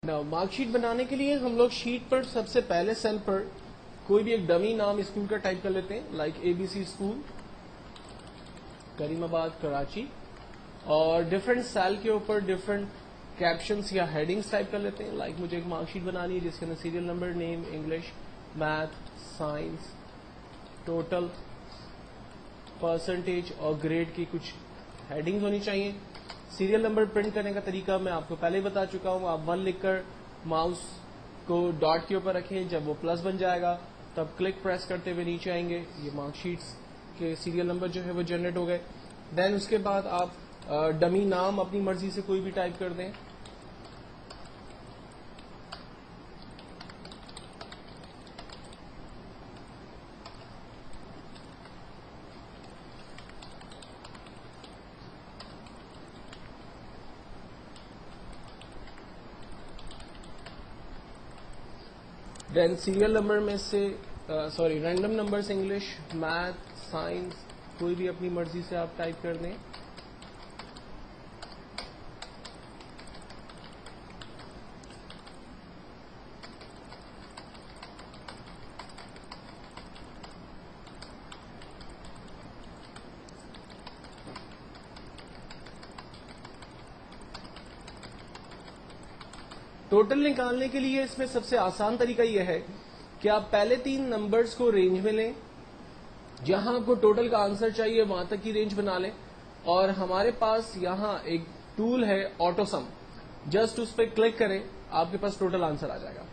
Mark sheet بنانے کے لیے ہم لوگ شیٹ پر سب سے پہلے سیل پر کوئی بھی ایک ڈمی نام اسکول کا ٹائپ کر لیتے ہیں، like A B C school Karimabad Karachi, اور ڈفرینٹ سیل کے اوپر ڈفرینٹ کیپشنس یا ہیڈنگس ٹائپ کر لیتے ہیں. لائک مجھے ایک مارک شیٹ بنانی ہے جس کے اندر serial number, name, English, math, science, total, percentage اور گریڈ کی کچھ ہیڈنگز ہونی چاہیے. سیریل نمبر پرنٹ کرنے کا طریقہ میں آپ کو پہلے ہی بتا چکا ہوں. آپ 1 لکھ کر ماؤس کو ڈاٹ کے اوپر رکھیں، جب وہ پلس بن جائے گا تب کلک پریس کرتے ہوئے نیچے آئیں گے. یہ مارک شیٹس کے سیریل نمبر جو ہے وہ جنریٹ ہو گئے. دین اس کے بعد آپ ڈمی نام اپنی مرضی سے کوئی بھی ٹائپ کر دیں. دین سیریل نمبر میں سے random numbers, English, math, science, کوئی بھی اپنی مرضی سے آپ ٹائپ کر دیں. ٹوٹل نکالنے کے لیے اس میں سب سے آسان طریقہ یہ ہے کہ آپ پہلے 3 نمبرز کو رینج میں لیں، جہاں آپ کو ٹوٹل کا آنسر چاہیے وہاں تک کی رینج بنا لیں. اور ہمارے پاس یہاں ایک ٹول ہے آٹو سم، جسٹ اس پہ کلک کریں، آپ کے پاس ٹوٹل آنسر آ جائے گا.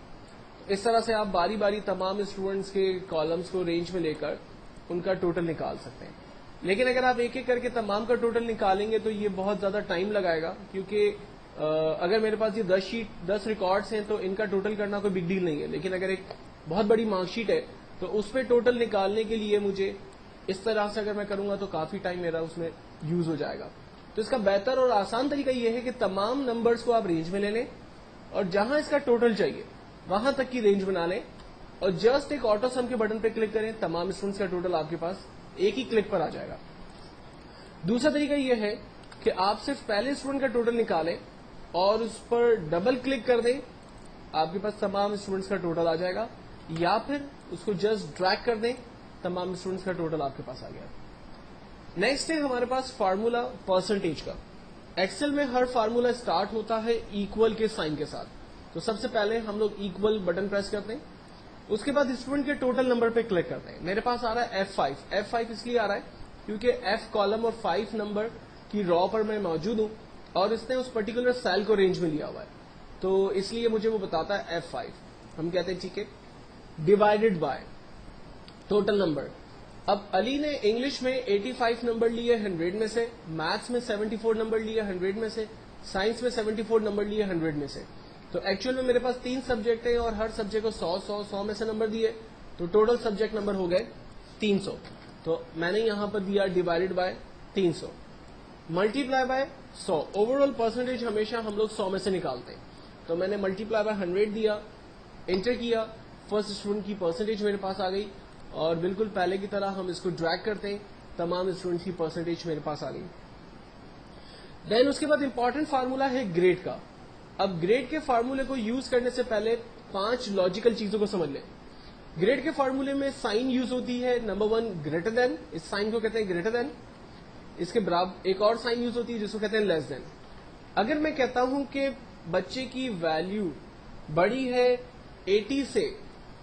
اس طرح سے آپ باری باری تمام اسٹوڈنٹس کے کالمز کو رینج میں لے کر ان کا ٹوٹل نکال سکتے ہیں. لیکن اگر آپ ایک ایک کر کے تمام کا ٹوٹل نکالیں گے تو یہ بہت زیادہ ٹائم لگائے گا، کیونکہ اگر میرے پاس یہ 10 ریکارڈز ہیں تو ان کا ٹوٹل کرنا کوئی بگ ڈیل نہیں ہے. لیکن اگر ایک بہت بڑی مارک شیٹ ہے تو اس پہ ٹوٹل نکالنے کے لیے مجھے اس طرح سے اگر میں کروں گا تو کافی ٹائم میرا اس میں یوز ہو جائے گا. تو اس کا بہتر اور آسان طریقہ یہ ہے کہ تمام نمبرز کو آپ رینج میں لے لیں اور جہاں اس کا ٹوٹل چاہیے وہاں تک کی رینج بنا لیں اور جسٹ ایک آٹو سم کے بٹن پہ کلک کریں. تمام اسٹوڈنٹس کا ٹوٹل آپ کے پاس ایک ہی کلک پر آ جائے گا. دوسرا طریقہ یہ ہے کہ آپ صرف پہلے اسٹوڈنٹ کا ٹوٹل نکالیں اور اس پر ڈبل کلک کر دیں، آپ کے پاس تمام اسٹوڈنٹس کا ٹوٹل آ جائے گا. یا پھر اس کو جسٹ ڈریگ کر دیں، تمام اسٹوڈنٹس کا ٹوٹل آپ کے پاس آ گیا. نیکسٹ ہے ہمارے پاس فارمولا پرسنٹیج کا. ایکسل میں ہر فارمولا اسٹارٹ ہوتا ہے ایکول کے سائن کے ساتھ. تو سب سے پہلے ہم لوگ ایکول بٹن پریس کرتے ہیں، اس کے بعد اسٹوڈنٹ کے ٹوٹل نمبر پہ کلک کرتے ہیں. میرے پاس آ رہا ہے F5 اس لیے آ رہا ہے کیونکہ F کالم اور 5 نمبر کی رو پر میں موجود ہوں اور اس نے اس پرٹیکولر سیل کو رینج میں لیا ہوا ہے، تو اس لیے مجھے وہ بتاتا ہے F5. ہم کہتے ہیں ٹھیک ہے، ڈیوائڈیڈ بائی ٹوٹل نمبر. اب علی نے انگلش میں 85 نمبر لیے 100 میں سے، میتھس میں 74 نمبر لیے 100 میں سے، سائنس میں 74 نمبر لیے 100 میں سے. تو ایکچوئل میں میرے پاس 3 سبجیکٹ ہیں اور ہر سبجیکٹ کو 100 میں سے نمبر دیے، تو ٹوٹل سبجیکٹ نمبر ہو گئے 300. تو میں نے یہاں پر دیا divided by 300 multi ply by 100. Over all percentage ہمیشہ ہم لوگ 100 میں سے نکالتے ہیں. تو میں نے ملٹی پلائی بائی 100 دیا، انٹر کیا، فرسٹ اسٹوڈنٹ کی پرسنٹیج میرے پاس آ گئی اور بالکل پہلے کی طرح ہم اس کو ڈریگ کرتے ہیں، تمام اسٹوڈنٹ کی پرسنٹیج میرے پاس آ گئی. دین اس کے بعد امپورٹنٹ فارمولا ہے گریڈ کا. اب گریڈ کے فارمولے کو یوز کرنے سے پہلے 5 لاجیکل چیزوں کو سمجھ لیں. گریڈ کے فارمولے میں سائن یوز ہوتی ہے. نمبر 1 گریٹر دین، اس سائن کو کہتے ہیں گریٹر دین. اس کے برابر ایک اور سائن یوز ہوتی ہے جس کو کہتے ہیں لیس دین. اگر میں کہتا ہوں کہ بچے کی ویلیو بڑی ہے 80 سے،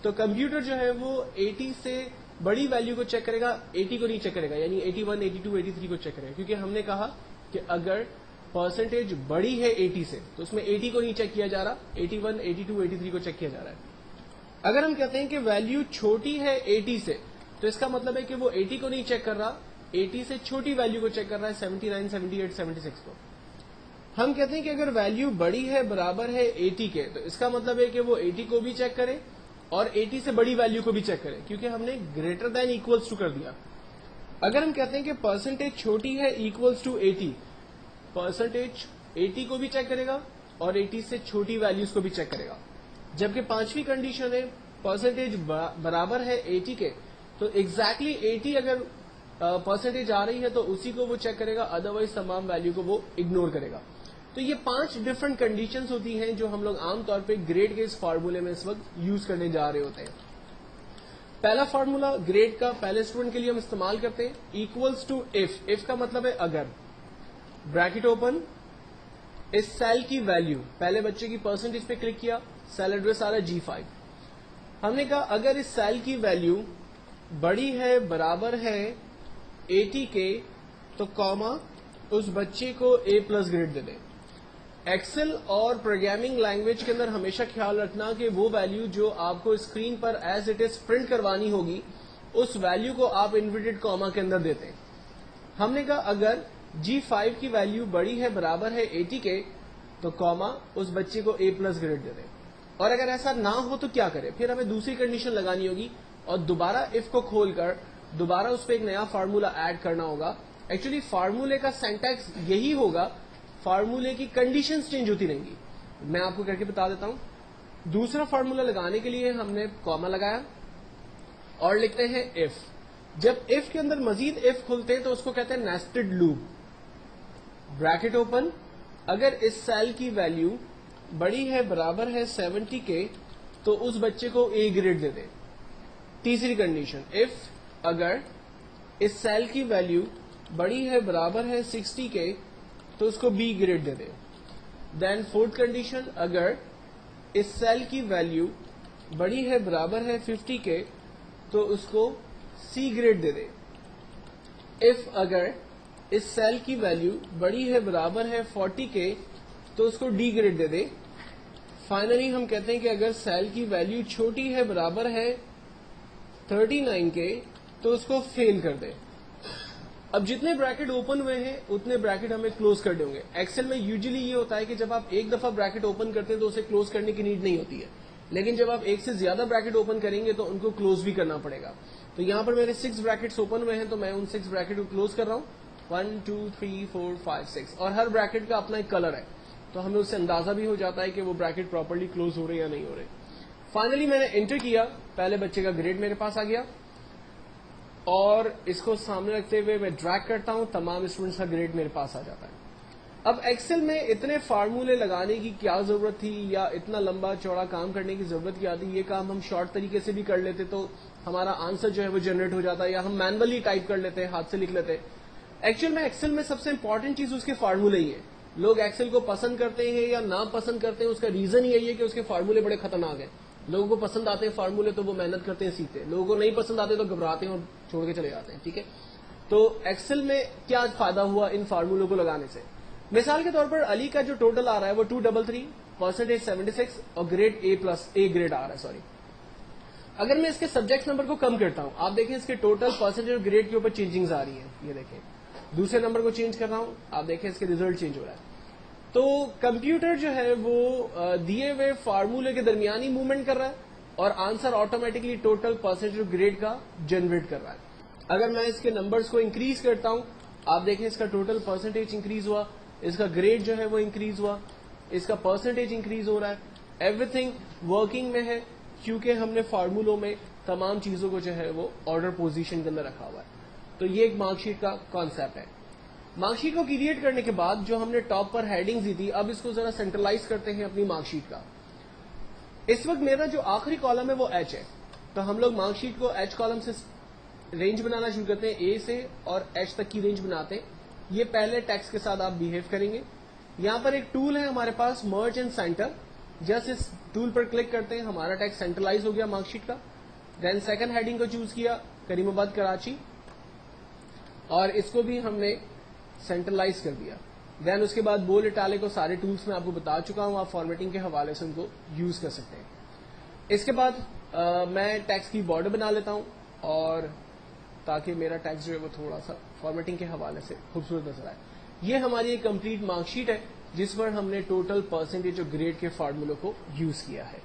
تو کمپیوٹر جو ہے وہ 80 سے بڑی ویلیو کو چیک کرے گا، 80 کو نہیں چیک کرے گا، یعنی 81، 82، 83 کو چیک کرے گا. کیونکہ ہم نے کہا کہ اگر پرسنٹیج بڑی ہے 80 سے تو اس میں 80 کو نہیں چیک کیا جا رہا، 81، 82، 83 کو چیک کیا جا رہا ہے. اگر ہم کہتے ہیں کہ ویلیو چھوٹی ہے 80 سے، تو اس کا مطلب ہے کہ وہ 80 کو نہیں چیک کر رہا، 80 سے چھوٹی ویلیو کو چیک کر رہا ہے، 79، 78، 76 کو. ہم کہتے ہیں کہ اگر ویلیو بڑی ہے، برابر ہے 80 کے، تو اس کا مطلب ہے کہ وہ 80 کو بھی چیک کرے اور 80 سے بڑی ویلیو کو بھی چیک کرے، کیونکہ ہم نے گریٹر دین ایکولس ٹو کر دیا. اگر ہم کہتے ہیں کہ پرسنٹیج چھوٹی ہے ایکولس ٹو 80، پرسنٹیج 80 کو بھی چیک کرے گا اور 80 سے چھوٹی ویلیوز کو بھی چیک کرے گا. جبکہ 5ویں کنڈیشن ہے پرسنٹیج برابر ہے 80 کے، تو ایگزیکٹلی 80 اگر پرسنٹیج آ رہی ہے تو اسی کو وہ چیک کرے گا، ادروائز تمام ویلیو کو وہ اگنور کرے گا. تو یہ 5 ڈفرنٹ کنڈیشنز ہوتی ہیں جو ہم لوگ عام طور پہ گریڈ کے اس فارمولے میں اس وقت یوز کرنے جا رہے ہوتے ہیں. پہلا فارمولا گریڈ کا پہلے اسٹوڈنٹ کے لیے ہم استعمال کرتے ہیں ایکولس ٹو اف کا مطلب ہے اگر، بریکٹ اوپن، اس سیل کی ویلیو، پہلے بچے کی پرسنٹیج پہ کلک کیا، سیل ایڈریس آ رہا ہے G5. ہم نے کہا اگر اس سیل کی ویلیو بڑی ہے برابر ہے 80 کے تو کاما اس بچے کو A+ گریڈ دے دیں. ایکسل اور پروگرامنگ لینگویج کے اندر ہمیشہ خیال رکھنا کہ وہ ویلیو جو آپ کو screen per as it is print کروانی ہوگی اس ویلیو کو آپ انورٹڈ کاما کے اندر دیتے ہیں. ہم نے کہا اگر G5 کی ویلیو بڑی ہے برابر ہے 80 کے تو کاما اس بچے کو A+ گریڈ دے دیں. اور اگر ایسا نہ ہو تو کیا کرے؟ پھر ہمیں دوسری کنڈیشن لگانی ہوگی اور دوبارہ اف کو کھول کر دوبارہ اس پہ ایک نیا فارمولا ایڈ کرنا ہوگا. ایکچولی فارمولے کا سینٹیکس یہی ہوگا، فارمولے کی کنڈیشنز چینج ہوتی رہیں گی. میں آپ کو کر کے بتا دیتا ہوں. دوسرا فارمولا لگانے کے لیے ہم نے کاما لگایا اور لکھتے ہیں اف. جب اف کے اندر مزید اف کھلتے ہیں تو اس کو کہتے ہیں نیسٹڈ لوپ. بریکٹ اوپن، اگر اس سیل کی ویلیو بڑی ہے برابر ہے 70 کے تو اس بچے کو A گریڈ دے دیں. تیسری کنڈیشن اف اگر اس سیل کی ویلیو بڑی ہے برابر ہے 60 کے تو اس کو B گریڈ دے دیں. دین فورتھ کنڈیشن اگر اس سیل کی ویلیو بڑی ہے برابر ہے 50 کے تو اس کو C گریڈ دے دیں. اف اگر اس سیل کی ویلیو بڑی ہے برابر ہے 40 کے تو اس کو D گریڈ دے دیں. فائنلی ہم کہتے ہیں کہ اگر سیل کی ویلیو چھوٹی ہے برابر ہے 39 کے تو اس کو فیل کر دیں. اب جتنے بریکٹ اوپن ہوئے ہیں اتنے بریکٹ ہمیں کلوز کرنے ہوں گے. ایکسل میں یوزلی یہ ہوتا ہے کہ جب آپ ایک دفعہ بریکٹ اوپن کرتے ہیں تو اسے کلوز کرنے کی نیڈ نہیں ہوتی ہے، لیکن جب آپ ایک سے زیادہ بریکٹ اوپن کریں گے تو ان کو کلوز بھی کرنا پڑے گا. تو یہاں پر میرے 6 بریکٹس اوپن ہوئے ہیں تو میں ان 6 بریکٹ کو کلوز کر رہا ہوں. 1 2 3 4 5 6 اور ہر بریکٹ کا اپنا ایک کلر ہے تو ہمیں اس سے اندازہ بھی ہو جاتا ہے کہ وہ بریکٹ پراپرلی کلوز ہو رہے یا نہیں ہو رہے. فائنلی میں نے انٹر کیا، پہلے بچے کا گریڈ میرے پاس آ گیا اور اس کو سامنے رکھتے ہوئے میں ڈریگ کرتا ہوں، تمام اسٹوڈنٹس کا گریڈ میرے پاس آ جاتا ہے. اب ایکسل میں اتنے فارمولے لگانے کی کیا ضرورت تھی یا اتنا لمبا چوڑا کام کرنے کی ضرورت کیا تھی؟ یہ کام ہم شارٹ طریقے سے بھی کر لیتے تو ہمارا آنسر جو ہے وہ جنریٹ ہو جاتا ہے، یا ہم مینولی ٹائپ کر لیتے، ہاتھ سے لکھ لیتے. ایکچوئل میں ایکسل میں سب سے امپورٹنٹ چیز اس کے فارمولے ہی ہے. لوگ ایکسل کو پسند کرتے ہیں یا نا پسند کرتے ہیں، اس کا ریزن یہی ہے کہ اس کے فارمولے بڑے خطرناک ہیں. لوگوں کو پسند آتے ہیں فارمولے تو وہ محنت کرتے ہیں، سیکھتے ہیں. لوگوں کو نہیں پسند آتے تو گھبراتے ہیں اور چھوڑ کے چلے جاتے ہیں. ٹھیک ہے، تو ایکسل میں کیا فائدہ ہوا ان فارمولوں کو لگانے سے؟ مثال کے طور پر علی کا جو ٹوٹل آ رہا ہے وہ 233، پرسنٹیج 76 اور گریڈ A+ گریڈ آ رہا ہے. سوری، اگر میں اس کے سبجیکٹ نمبر کو کم کرتا ہوں، آپ دیکھیں اس کے ٹوٹل پرسنٹیج اور گریڈ کے اوپر چینجنگز آ رہی ہیں. یہ دیکھیں دوسرے نمبر کو چینج کر رہا ہوں، آپ دیکھیں اس کے ریزلٹ چینج ہو رہا ہے. تو کمپیوٹر جو ہے وہ دیے ہوئے فارمولے کے درمیان ہی موومنٹ کر رہا ہے اور آنسر آٹومیٹکلی ٹوٹل پرسنٹیج اور گریڈ کا جنریٹ کر رہا ہے. اگر میں اس کے نمبرز کو انکریز کرتا ہوں، آپ دیکھیں اس کا ٹوٹل پرسنٹیج انکریز ہوا، اس کا گریڈ جو ہے وہ انکریز ہوا، اس کا پرسنٹیج انکریز ہو رہا ہے. ایوری تھنگ ورکنگ میں ہے کیونکہ ہم نے فارمولوں میں تمام چیزوں کو جو ہے وہ آرڈر پوزیشن کے اندر رکھا ہوا ہے. تو یہ ایک مارک شیٹ کا کانسیپٹ ہے. مارک شیٹ کو کریٹ کرنے کے بعد جو ہم نے ٹاپ پر ہیڈنگز دی تھی، اب اس کو ذرا سینٹرلائز کرتے ہیں اپنی مارک شیٹ کا. اس وقت میرا جو آخری کالم ہے وہ ایچ ہے، تو ہم لوگ مارک شیٹ کو ایچ کالم سے رینج بنانا شروع کرتے ہیں، اے سے اور ایچ تک کی رینج بناتے ہیں. یہ پہلے ٹیکسٹ کے ساتھ آپ بہیو کریں گے. یہاں پر ایک ٹول ہے ہمارے پاس، مرج اینڈ سینٹر. جسٹ اس ٹول پر کلک کرتے ہیں، ہمارا ٹیکسٹ سینٹرلائز ہو گیا مارک شیٹ کا. دین سیکنڈ ہیڈنگ کو چوز کیا، کریم آباد کراچی، اور اس کو بھی ہم نے سینٹرلائز کر دیا. دین اس کے بعد بولڈ اٹیلک کو سارے ٹولس میں آپ کو بتا چکا ہوں، آپ فارمیٹنگ کے حوالے سے ان کو یوز کر سکتے ہیں. اس کے بعد میں ٹیکسٹ کی بارڈر بنا لیتا ہوں اور تاکہ میرا ٹیکسٹ جو ہے وہ تھوڑا سا فارمیٹنگ کے حوالے سے خوبصورت نظر آئے. یہ ہماری ایک کمپلیٹ مارک شیٹ ہے جس پر ہم نے ٹوٹل پرسنٹیج اور گریڈ کے فارمولوں کو یوز کیا ہے.